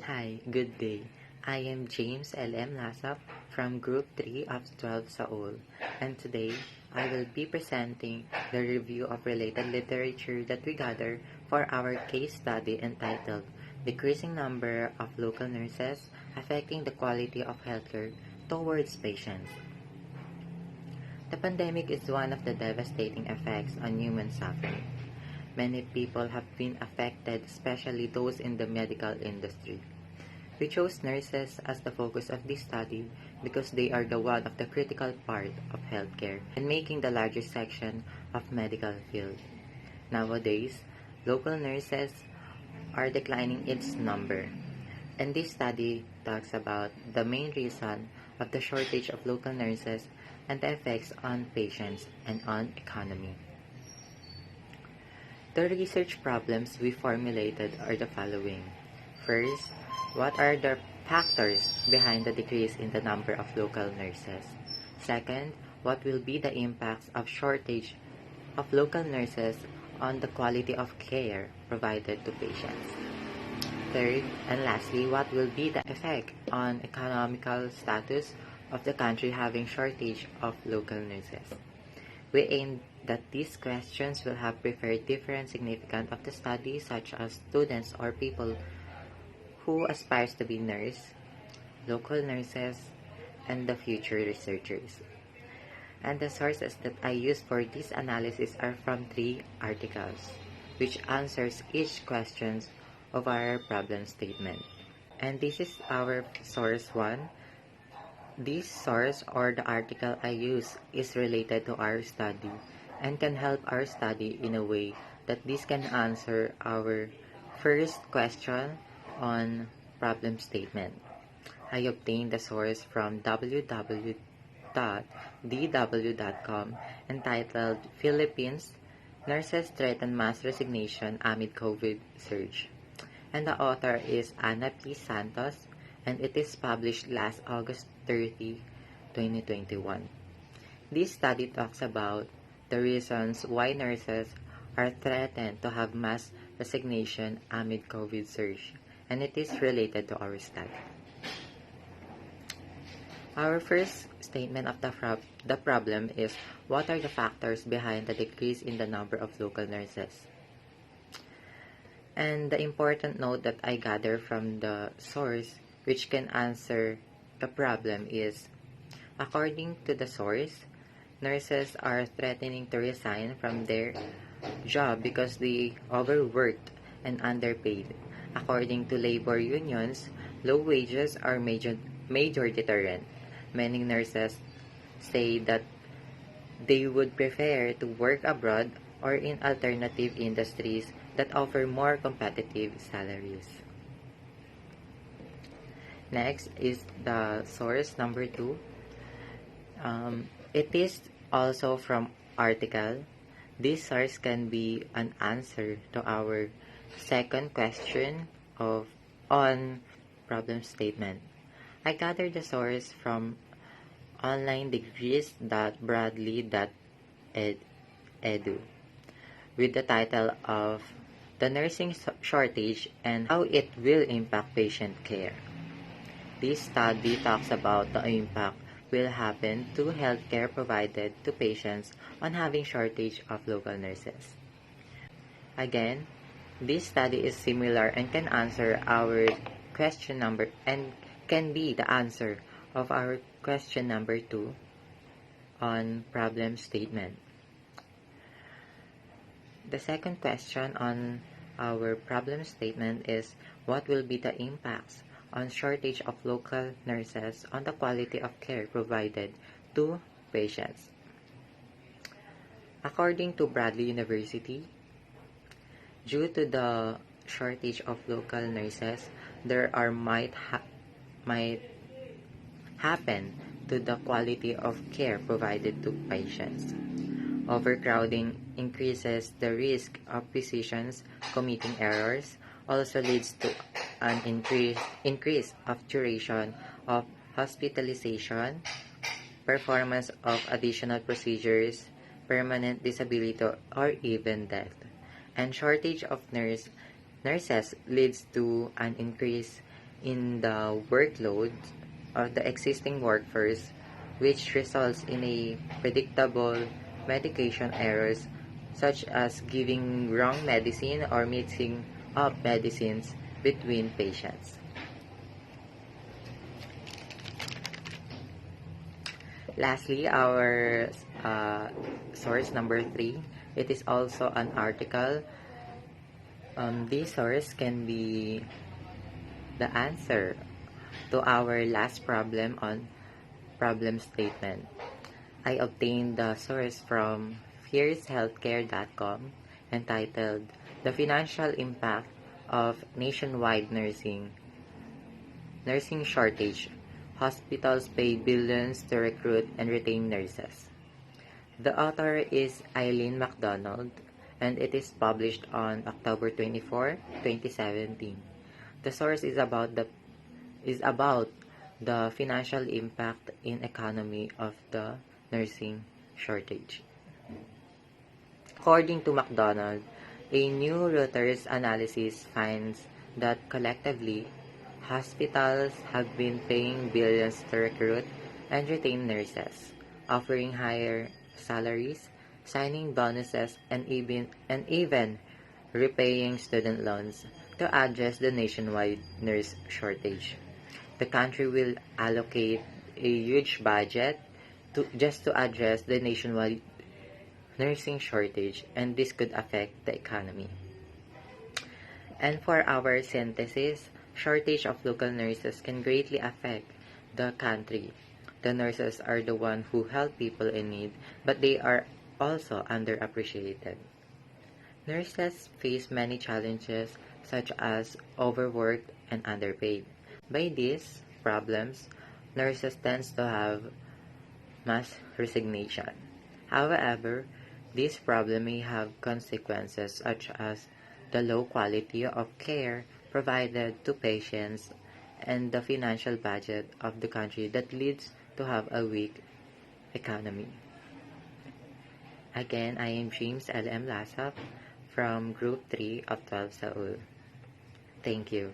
Hi, good day. I am James L.M. Lasap from Group 3 of 12 Saul, and today I will be presenting the review of related literature that we gather for our case study entitled Decreasing Number of Local Nurses Affecting the Quality of Healthcare Towards Patients. The pandemic is one of the devastating effects on human suffering. Many people have been affected, especially those in the medical industry. We chose nurses as the focus of this study because they are the one of the critical part of healthcare and making the largest section of medical field. Nowadays, local nurses are declining its number, and this study talks about the main reason of the shortage of local nurses and the effects on patients and on economy. The research problems we formulated are the following. First, what are the factors behind the decrease in the number of local nurses? Second, what will be the impacts of shortage of local nurses on the quality of care provided to patients? Third, and lastly, what will be the effect on economical status of the country having shortage of local nurses? We aim that these questions will have preferred different significance of the study, such as students or people who aspires to be nurse, local nurses, and the future researchers. And the sources that I use for this analysis are from 3 articles, which answers each question of our problem statement. And this is our source 1. This source or the article I use is related to our study and can help our study in a way that this can answer our first question on problem statement. I obtained the source from www.dw.com entitled Philippines Nurses Threaten Mass Resignation Amid COVID Surge. And the author is Ana P. Santos, and it is published last August 30, 2021. This study talks about the reasons why nurses are threatened to have mass resignation amid COVID surge, and it is related to our study. Our first statement of the problem is, what are the factors behind the decrease in the number of local nurses? And the important note that I gather from the source which can answer the problem is, according to the source, nurses are threatening to resign from their job because they overworked and underpaid. According to labor unions, low wages are major deterrent. Many nurses say that they would prefer to work abroad or in alternative industries that offer more competitive salaries. Next is the source number 2. It is also from article. This source can be an answer to our second question on problem statement. I gathered the source from onlinedegrees.bradley.edu with the title of The Nursing Shortage and How It Will Impact Patient Care. This study talks about the impact will happen to healthcare provided to patients on having shortage of local nurses. Again, this study is similar and can answer our question number and can be the answer of our question number 2 on problem statement. The second question on our problem statement is, what will be the impacts on shortage of local nurses on the quality of care provided to patients? According to Bradley University, due to the shortage of local nurses, there are might happen to the quality of care provided to patients. Overcrowding increases the risk of physicians committing errors, also leads to an increase of duration of hospitalization, performance of additional procedures, permanent disability, or even death. And shortage of nurses leads to an increase in the workload of the existing workforce, which results in a predictable medication errors such as giving wrong medicine or mixing up medicines between patients. Lastly, our source number 3, it is also an article. This source can be the answer to our last problem on problem statement. I obtained the source from fiercehealthcare.com entitled The Financial Impact of Nationwide Nursing Shortage. Hospitals pay billions to recruit and retain nurses. The author is Eileen MacDonald, and it is published on October 24, 2017. The source is about the financial impact in economy of the nursing shortage. According to MacDonald, a new Reuters analysis finds that collectively, hospitals have been paying billions to recruit and retain nurses, offering higher salaries, signing bonuses, and even repaying student loans to address the nationwide nurse shortage. The country will allocate a huge budget just to address the nationwide nursing shortage, and this could affect the economy. And for our synthesis, shortage of local nurses can greatly affect the country. The nurses are the ones who help people in need, but they are also underappreciated. Nurses face many challenges such as overworked and underpaid. By these problems, nurses tend to have mass resignation. However, this problem may have consequences such as the low quality of care provided to patients and the financial budget of the country that leads to have a weak economy. Again, I am James L.M. Lasap from Group 3 of 12 Saul. Thank you.